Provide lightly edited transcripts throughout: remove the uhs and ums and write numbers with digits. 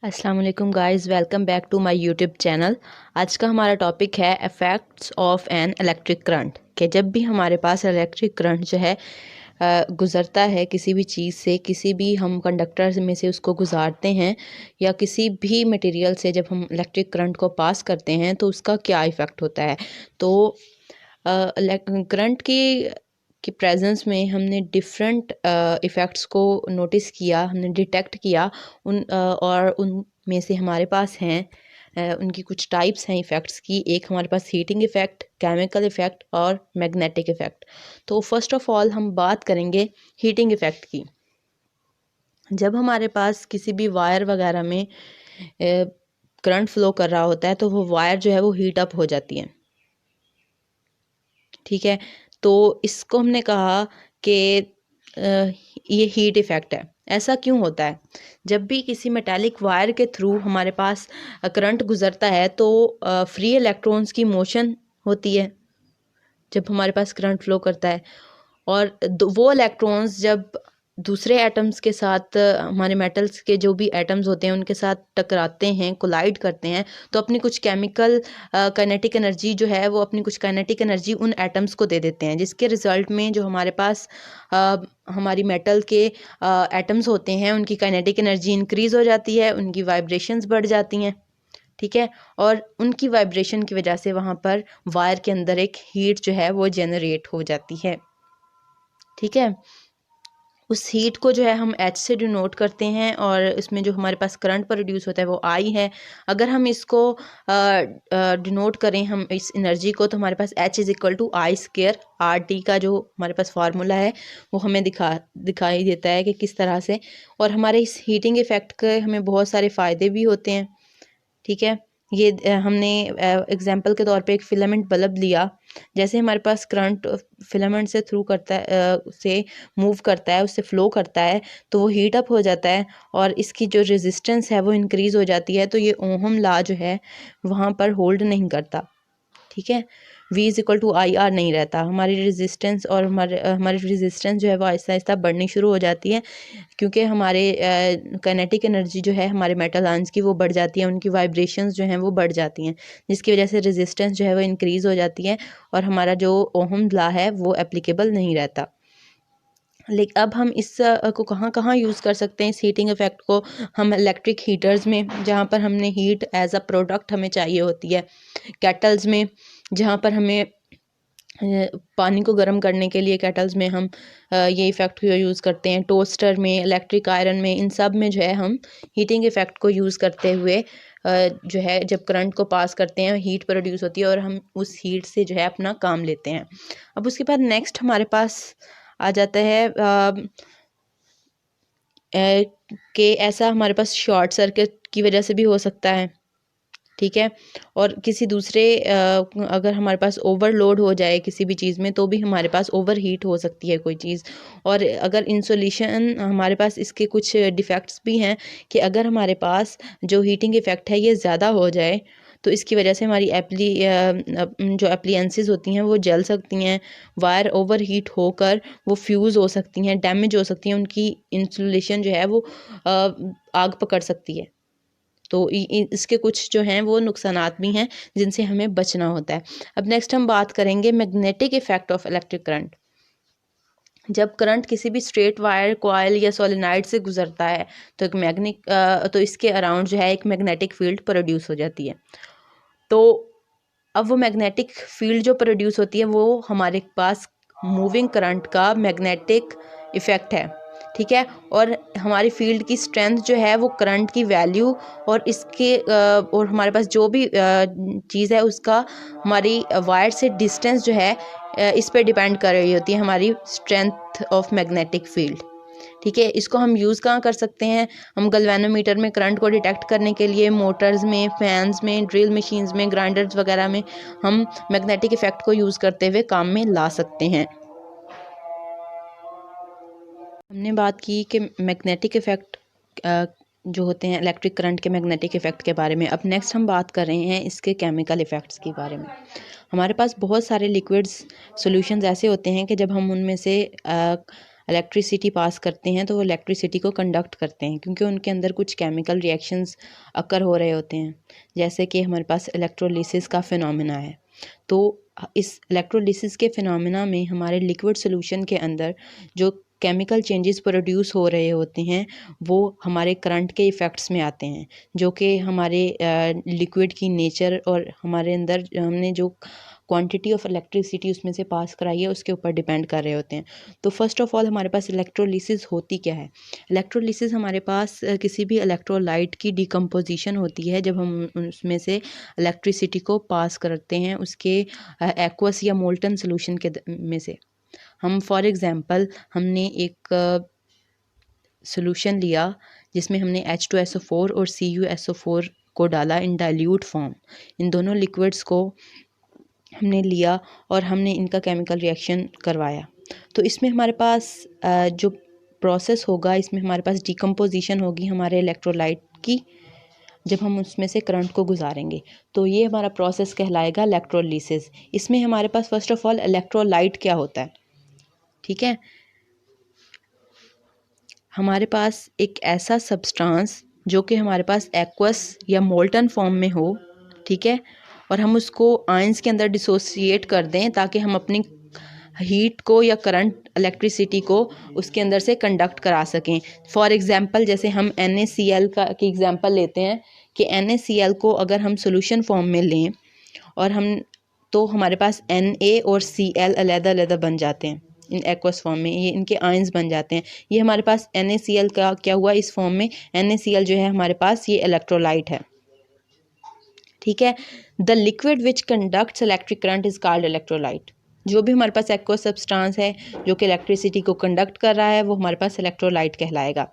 अस्सलाम वालेकुम guys, welcome back to my YouTube channel. आज का हमारा टॉपिक है effects of an electric current. कि जब भी हमारे पास इलेक्ट्रिक करंट जो है गुज़रता है किसी भी चीज़ से, किसी भी हम कंडक्टर में से उसको गुजारते हैं या किसी भी मटेरियल से जब हम इलेक्ट्रिक करंट को पास करते हैं तो उसका क्या इफ़ेक्ट होता है। तो करंट की प्रेजेंस में हमने डिफरेंट इफ़ेक्ट्स को नोटिस किया, हमने डिटेक्ट किया और उनमें से हमारे पास हैं उनकी कुछ टाइप्स हैं इफ़ेक्ट्स की। एक हमारे पास हीटिंग इफ़ेक्ट, केमिकल इफ़ेक्ट और मैग्नेटिक इफ़ेक्ट। तो फर्स्ट ऑफ ऑल हम बात करेंगे हीटिंग इफ़ेक्ट की। जब हमारे पास किसी भी वायर वगैरह में करंट फ्लो कर रहा होता है तो वो वायर जो है वो हीट अप हो जाती है, ठीक है। तो इसको हमने कहा कि ये हीट इफ़ेक्ट है। ऐसा क्यों होता है? जब भी किसी मेटालिक वायर के थ्रू हमारे पास करंट गुजरता है तो फ्री इलेक्ट्रॉन्स की मोशन होती है जब हमारे पास करंट फ्लो करता है। और वो इलेक्ट्रॉन्स जब दूसरे एटम्स के साथ हमारे मेटल्स के जो भी एटम्स होते हैं उनके साथ टकराते हैं, कोलाइड करते हैं, तो अपनी कुछ केमिकल काइनेटिक एनर्जी जो है वो अपनी कुछ काइनेटिक एनर्जी उन एटम्स को दे देते हैं, जिसके रिजल्ट में जो हमारे पास हमारी मेटल के एटम्स होते हैं उनकी काइनेटिक एनर्जी इंक्रीज़ हो जाती है, उनकी वाइब्रेशंस बढ़ जाती हैं, ठीक है। और उनकी वाइब्रेशन की वजह से वहाँ पर वायर के अंदर एक हीट जो है वो जनरेट हो जाती है, ठीक है। उस हीट को जो है हम एच से डिनोट करते हैं और इसमें जो हमारे पास करंट प्रोड्यूस होता है वो आई है। अगर हम इसको डिनोट करें हम इस एनर्जी को, तो हमारे पास H is equal to I square R T का जो हमारे पास फार्मूला है वो हमें दिखाई देता है कि किस तरह से। और हमारे इस हीटिंग इफ़ेक्ट के हमें बहुत सारे फ़ायदे भी होते हैं, ठीक है। ये हमने एग्जांपल के तौर पे एक फिलामेंट बल्ब लिया। जैसे हमारे पास करंट फिलामेंट से थ्रू करता है, से मूव करता है, उससे फ्लो करता है, तो वो हीट अप हो जाता है और इसकी जो रेजिस्टेंस है वो इंक्रीज़ हो जाती है। तो ये ओहम लॉ जो है वहाँ पर होल्ड नहीं करता, ठीक है। V is equal to I R नहीं रहता। हमारी रेजिस्टेंस और हमारी रेजिस्टेंस जो है वो आहिस्ता आहिस्ता बढ़नी शुरू हो जाती है, क्योंकि हमारे काइनेटिक एनर्जी जो है हमारे मेटल आयंस की वो बढ़ जाती है, उनकी वाइब्रेशंस जो हैं वो बढ़ जाती हैं, जिसकी वजह से रेजिस्टेंस जो है वो इंक्रीज़ हो जाती है और हमारा जो ओहम लॉ है वो एप्लीकेबल नहीं रहता। लेकिन अब हम इस को कहाँ कहाँ यूज़ कर सकते हैं इस हीटिंग इफ़ेक्ट को? हम इलेक्ट्रिक हीटर्स में, जहाँ पर हमने हीट एज अ प्रोडक्ट हमें चाहिए होती है। केटल्स में, जहाँ पर हमें पानी को गर्म करने के लिए केटल्स में हम ये इफ़ेक्ट को यूज़ करते हैं। टोस्टर में, इलेक्ट्रिक आयरन में, इन सब में जो है हम हीटिंग इफ़ेक्ट को यूज़ करते हुए जो है जब करंट को पास करते हैं हीट प्रोड्यूस होती है और हम उस हीट से जो है अपना काम लेते हैं। अब उसके बाद नेक्स्ट हमारे पास आ जाता है कि ऐसा हमारे पास शॉर्ट सर्किट की वजह से भी हो सकता है, ठीक है। और किसी दूसरे अगर हमारे पास ओवरलोड हो जाए किसी भी चीज़ में तो भी हमारे पास ओवर हीट हो सकती है कोई चीज़। और अगर इंसुलेशन हमारे पास इसके कुछ डिफेक्ट्स भी हैं कि अगर हमारे पास जो हीटिंग इफ़ेक्ट है ये ज़्यादा हो जाए तो इसकी वजह से हमारी जो एप्लियंसेस होती हैं वो जल सकती हैं, वायर ओवर हीट होकर वो फ्यूज़ हो सकती हैं, डैमेज हो सकती हैं, उनकी इंसुलेशन जो है वो आग पकड़ सकती है। तो इसके कुछ जो हैं वो नुकसानात भी हैं जिनसे हमें बचना होता है। अब नेक्स्ट हम बात करेंगे magnetic effect of electric current. जब करंट किसी भी स्ट्रेट वायर, कॉइल या सोलेनॉइड से गुजरता है तो तो इसके अराउंड जो है एक मैग्नेटिक फील्ड प्रोड्यूस हो जाती है। तो अब वो मैग्नेटिक फील्ड जो प्रोड्यूस होती है वो हमारे पास मूविंग करंट का मैग्नेटिक इफ़ेक्ट है, ठीक है। और हमारी फील्ड की स्ट्रेंथ जो है वो करंट की वैल्यू और इसके और हमारे पास जो भी चीज़ है उसका हमारी वायर से डिस्टेंस जो है इस पे डिपेंड कर रही होती है हमारी स्ट्रेंथ ऑफ मैग्नेटिक फील्ड, ठीक है। इसको हम यूज़ कहाँ कर सकते हैं? हम गैल्वेनोमीटर में करंट को डिटेक्ट करने के लिए, मोटर्स में, फैंस में, ड्रिल मशीन्स में, ग्राइंडर्स वगैरह में हम मैग्नेटिक इफ़ेक्ट को यूज़ करते हुए काम में ला सकते हैं। हमने बात की कि मैग्नेटिक इफ़ेक्ट जो होते हैं इलेक्ट्रिक करंट के मैग्नेटिक इफ़ेक्ट के बारे में। अब नेक्स्ट हम बात कर रहे हैं इसके केमिकल इफ़ेक्ट्स के बारे में। हमारे पास बहुत सारे लिक्विड्स सॉल्यूशंस ऐसे होते हैं कि जब हम उनमें से इलेक्ट्रिसिटी पास करते हैं तो वो इलेक्ट्रिसिटी को कंडक्ट करते हैं, क्योंकि उनके अंदर कुछ केमिकल रिएक्शंस अकर हो रहे होते हैं, जैसे कि हमारे पास इलेक्ट्रोलिसिस का फिनोमेना है। तो इस इलेक्ट्रोलिसिस के फिनोमेना में हमारे लिक्विड सोल्यूशन के अंदर जो केमिकल चेंजेस प्रोड्यूस हो रहे होते हैं वो हमारे करंट के इफ़ेक्ट्स में आते हैं, जो कि हमारे लिक्विड की नेचर और हमारे अंदर हमने जो क्वांटिटी ऑफ इलेक्ट्रिसिटी उसमें से पास कराई है उसके ऊपर डिपेंड कर रहे होते हैं। तो फर्स्ट ऑफ ऑल हमारे पास इलेक्ट्रोलिसिस होती क्या है? इलेक्ट्रोलिसिस हमारे पास किसी भी इलेक्ट्रोलाइट की डिकम्पोजिशन होती है जब हम उसमें से इलेक्ट्रिसिटी को पास करते हैं उसके एक्वस या मोल्टन सोल्यूशन के में से। हम फॉर एग्ज़ाम्पल हमने एक सोल्यूशन लिया जिसमें हमने H2SO4 और CuSO4 को डाला इन डाइल्यूट फॉर्म। इन दोनों लिक्विड्स को हमने लिया और हमने इनका केमिकल रिएक्शन करवाया। तो इसमें हमारे पास जो प्रोसेस होगा, इसमें हमारे पास डिकम्पोजिशन होगी हमारे इलेक्ट्रोलाइट की, जब हम उसमें से करंट को गुजारेंगे। तो ये हमारा प्रोसेस कहलाएगा इलेक्ट्रोलिसिस। इसमें हमारे पास फर्स्ट ऑफ ऑल इलेक्ट्रोलाइट क्या होता है, ठीक है। हमारे पास एक ऐसा सब्सटेंस जो कि हमारे पास एक्वस या मोल्टन फॉर्म में हो, ठीक है, और हम उसको आयंस के अंदर डिसोसिएट कर दें ताकि हम अपनी हीट को या करंट इलेक्ट्रिसिटी को उसके अंदर से कंडक्ट करा सकें। फॉर एग्ज़ाम्पल जैसे हम NaCl की एग्ज़ाम्पल लेते हैं कि NaCl को अगर हम सोल्यूशन फॉर्म में लें और हम तो हमारे पास Na और Cl अलग-अलग बन जाते हैं इन एक्वस फॉर्म में, ये इनके आयंस बन जाते हैं। ये हमारे पास NaCl का क्या हुआ इस फॉर्म में, NaCl जो है हमारे पास ये इलेक्ट्रोलाइट है, ठीक है। The liquid which conducts electric current is called electrolyte. जो भी हमारे पास एक्वस सब्सटेंस है जो कि इलेक्ट्रिसिटी को कंडक्ट कर रहा है वो हमारे पास इलेक्ट्रोलाइट कहलाएगा।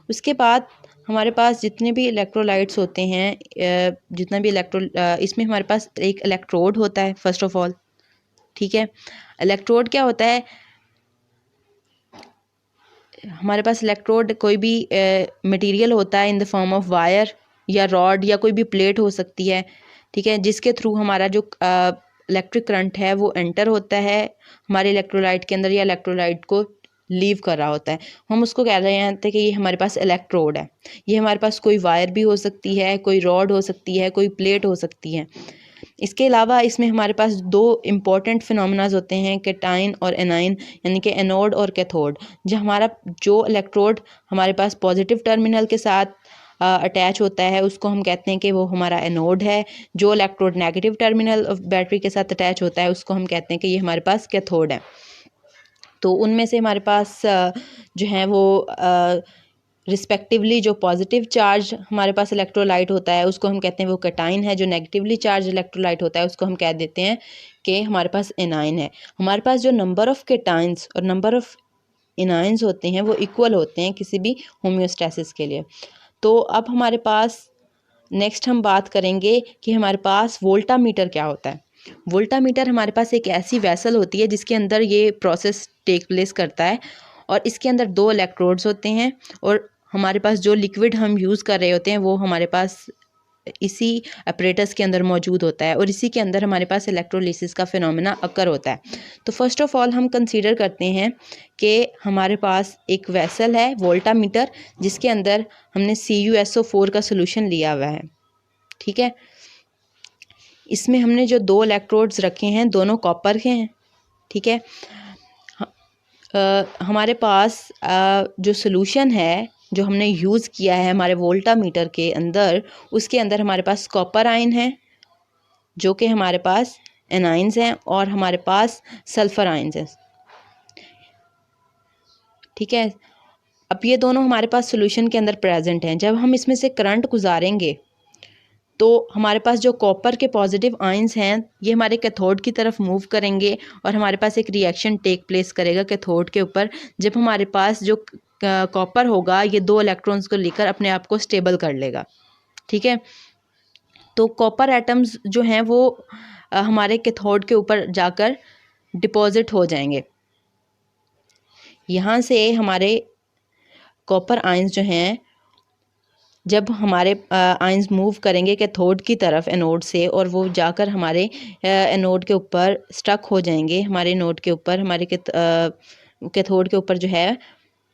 उसके बाद हमारे पास जितने भी इलेक्ट्रोलाइट्स होते हैं, जितना भी इसमें हमारे पास एक इलेक्ट्रोड होता है फर्स्ट ऑफ ऑल, ठीक है। इलेक्ट्रोड क्या होता है, हमारे पास इलेक्ट्रोड कोई भी मटेरियल होता है in the form of wire या रॉड या कोई भी प्लेट हो सकती है, ठीक है, जिसके थ्रू हमारा जो इलेक्ट्रिक करंट है वो एंटर होता है हमारे इलेक्ट्रोलाइट के अंदर या इलेक्ट्रोलाइट को लीव कर रहा होता है। हम उसको कह रहे हैं कि ये हमारे पास इलेक्ट्रोड है। ये हमारे पास कोई वायर भी हो सकती है, कोई रॉड हो सकती है, कोई प्लेट हो सकती है। इसके अलावा इसमें हमारे पास दो इम्पॉर्टेंट फिनोमेनाज होते हैं, कैटाइन और एनाइन, यानी कि एनोड और कैथोड। जो इलेक्ट्रोड हमारे पास पॉजिटिव टर्मिनल के साथ अटैच होता है उसको हम कहते हैं कि वो हमारा एनोड है। जो इलेक्ट्रोड नेगेटिव टर्मिनल बैटरी के साथ अटैच होता है उसको हम कहते हैं कि ये हमारे पास कैथोड है। तो उनमें से हमारे पास जो हैं वो रिस्पेक्टिवली जो पॉजिटिव चार्ज हमारे पास इलेक्ट्रोलाइट होता है उसको हम कहते हैं वो कैटाइन है, जो नेगेटिवली चार्ज इलेक्ट्रोलाइट होता है उसको हम कह देते हैं कि हमारे पास एनाइन है। हमारे पास जो नंबर ऑफ़ कैटाइन्स और नंबर ऑफ़ एनाइन्स होते हैं वो इक्वल होते हैं किसी भी होम्योस्टैसिस के लिए। तो अब हमारे पास नेक्स्ट हम बात करेंगे कि हमारे पास वोल्टामीटर क्या होता है। वोल्टामीटर हमारे पास एक ऐसी वेसल होती है जिसके अंदर ये प्रोसेस टेक प्लेस करता है और इसके अंदर दो इलेक्ट्रोड्स होते हैं और हमारे पास जो लिक्विड हम यूज़ कर रहे होते हैं वो हमारे पास इसी अपरेटस के अंदर मौजूद होता है और इसी के अंदर हमारे पास इलेक्ट्रोलिसिस का फिनोमेना अकर होता है। तो फर्स्ट ऑफ ऑल हम कंसीडर करते हैं कि हमारे पास एक वेसल है वोल्टामीटर जिसके अंदर हमने CuSO4 का सोल्यूशन लिया हुआ है, ठीक है। इसमें हमने जो दो इलेक्ट्रोड्स रखे हैं दोनों कॉपर के हैं, ठीक है। हमारे पास जो सोल्यूशन है जो हमने यूज़ किया है हमारे वोल्टामीटर के अंदर, उसके अंदर हमारे पास कॉपर आयन है जो कि हमारे पास एनाइंस हैं और हमारे पास सल्फ़र आयन्स हैं, ठीक है। अब ये दोनों हमारे पास सोल्यूशन के अंदर प्रेजेंट हैं। जब हम इसमें से करंट गुजारेंगे तो हमारे पास जो कॉपर के पॉजिटिव आयंस हैं ये हमारे कैथोड की तरफ मूव करेंगे और हमारे पास एक रिएक्शन टेक प्लेस करेगा कैथोड के ऊपर। जब हमारे पास जो कॉपर होगा ये दो इलेक्ट्रॉन्स को लेकर अपने आप को स्टेबल कर लेगा, ठीक है। तो कॉपर एटम्स जो हैं वो हमारे कैथोड के ऊपर जाकर डिपॉजिट हो जाएंगे। यहाँ से हमारे कॉपर आयंस जो हैं जब हमारे आयंस मूव करेंगे कैथोड की तरफ एनोड से और वो जाकर हमारे एनोड के ऊपर स्टक हो जाएंगे, हमारे एनोड के ऊपर हमारे कैथोड के ऊपर जो है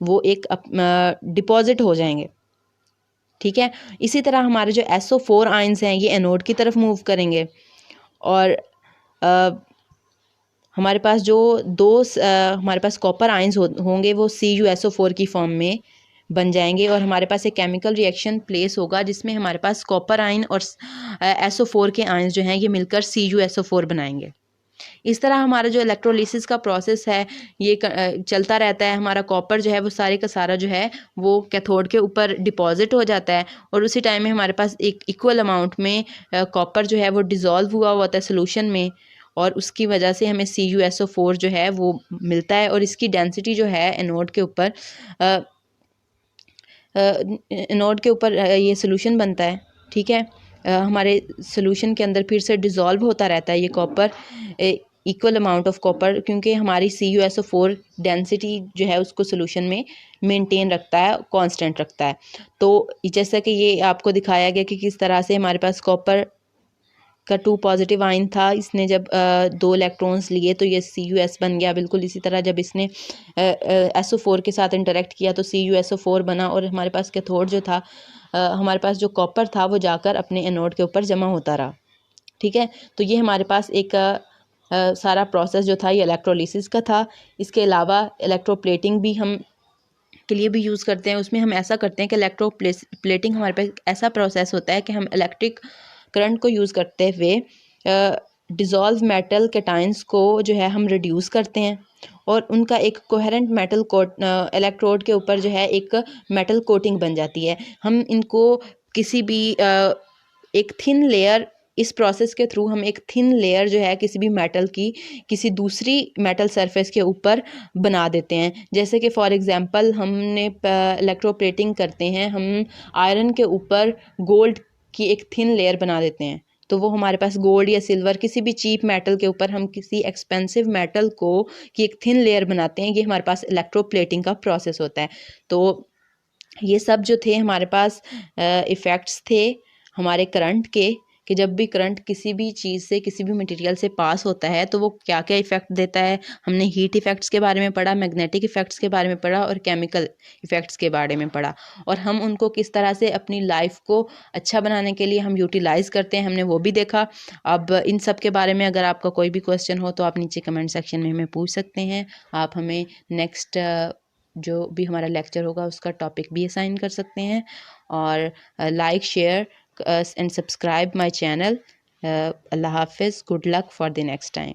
वो एक डिपॉजिट हो जाएंगे। ठीक है, इसी तरह हमारे जो SO4 आयंस हैं ये एनोड की तरफ मूव करेंगे और हमारे पास जो हमारे पास कॉपर आयंस होंगे वो CuSO4 की फॉर्म में बन जाएंगे और हमारे पास एक केमिकल रिएक्शन प्लेस होगा जिसमें हमारे पास कॉपर आयन और SO4 के आयंस जो हैं ये मिलकर CuSO4 बनाएंगे। इस तरह हमारा जो इलेक्ट्रोलिसिस का प्रोसेस है ये चलता रहता है। हमारा कॉपर जो है वो सारे का सारा जो है वो कैथोड के ऊपर डिपॉजिट हो जाता है और उसी टाइम में हमारे पास एक इक्वल अमाउंट में कॉपर जो है वो डिज़ोल्व हुआ होता है सोल्यूशन में और उसकी वजह से हमें CuSO4 जो है वो मिलता है और इसकी डेंसिटी जो है एनोड के ऊपर ये सोल्यूशन बनता है। ठीक है, हमारे सोल्यूशन के अंदर फिर से डिज़ोल्व होता रहता है ये copper, equal amount of copper, क्योंकि हमारी CuSO4 डेंसिटी जो है उसको सोल्यूशन में मेंटेन रखता है, कांस्टेंट रखता है। तो जैसा कि ये आपको दिखाया गया कि किस तरह से हमारे पास कॉपर का 2 पॉजिटिव आयन था, इसने जब 2 इलेक्ट्रॉन्स लिए तो ये Cus बन गया। बिल्कुल इसी तरह जब इसने SO4 के साथ इंटरेक्ट किया तो CuSO4 बना और हमारे पास कैथोड जो था, हमारे पास जो कॉपर था वो जाकर अपने एनोड के ऊपर जमा होता रहा। ठीक है, तो ये हमारे पास एक सारा प्रोसेस जो था ये इलेक्ट्रोलिसिस का था। इसके अलावा इलेक्ट्रोप्लेटिंग भी हम के लिए भी यूज़ करते हैं। उसमें हम ऐसा करते हैं कि इलेक्ट्रोप्लेटिंग हमारे पास ऐसा प्रोसेस होता है कि हम इलेक्ट्रिक करंट को यूज़ करते हुए डिज़ोल्व मेटल कैटायंस को जो है हम रिड्यूस करते हैं और उनका एक कोहेरेंट मेटल कोट इलेक्ट्रोड के ऊपर जो है एक मेटल कोटिंग बन जाती है। हम इनको किसी भी एक थिन लेयर, इस प्रोसेस के थ्रू हम एक थिन लेयर जो है किसी भी मेटल की किसी दूसरी मेटल सरफेस के ऊपर बना देते हैं। जैसे कि फॉर एग्जांपल हमने इलेक्ट्रोप्लेटिंग करते हैं, हम आयरन के ऊपर गोल्ड की एक थिन लेयर बना देते हैं, तो वो हमारे पास गोल्ड या सिल्वर किसी भी चीप मेटल के ऊपर हम किसी एक्सपेंसिव मेटल को की एक थिन लेयर बनाते हैं। ये हमारे पास इलेक्ट्रोप्लेटिंग का प्रोसेस होता है। तो ये सब जो थे हमारे पास इफ़ेक्ट्स थे हमारे करंट के, कि जब भी करंट किसी भी चीज़ से किसी भी मटेरियल से पास होता है तो वो क्या क्या इफ़ेक्ट देता है। हमने हीट इफ़ेक्ट्स के बारे में पढ़ा, मैग्नेटिक इफ़ेक्ट्स के बारे में पढ़ा और केमिकल इफ़ेक्ट्स के बारे में पढ़ा और हम उनको किस तरह से अपनी लाइफ को अच्छा बनाने के लिए हम यूटिलाइज़ करते हैं, हमने वो भी देखा। अब इन सब के बारे में अगर आपका कोई भी क्वेश्चन हो तो आप नीचे कमेंट सेक्शन में हमें पूछ सकते हैं। आप हमें नेक्स्ट जो भी हमारा लेक्चर होगा उसका टॉपिक भी असाइन कर सकते हैं और like, share and subscribe my channel. Allah Hafiz. Good luck for the next time.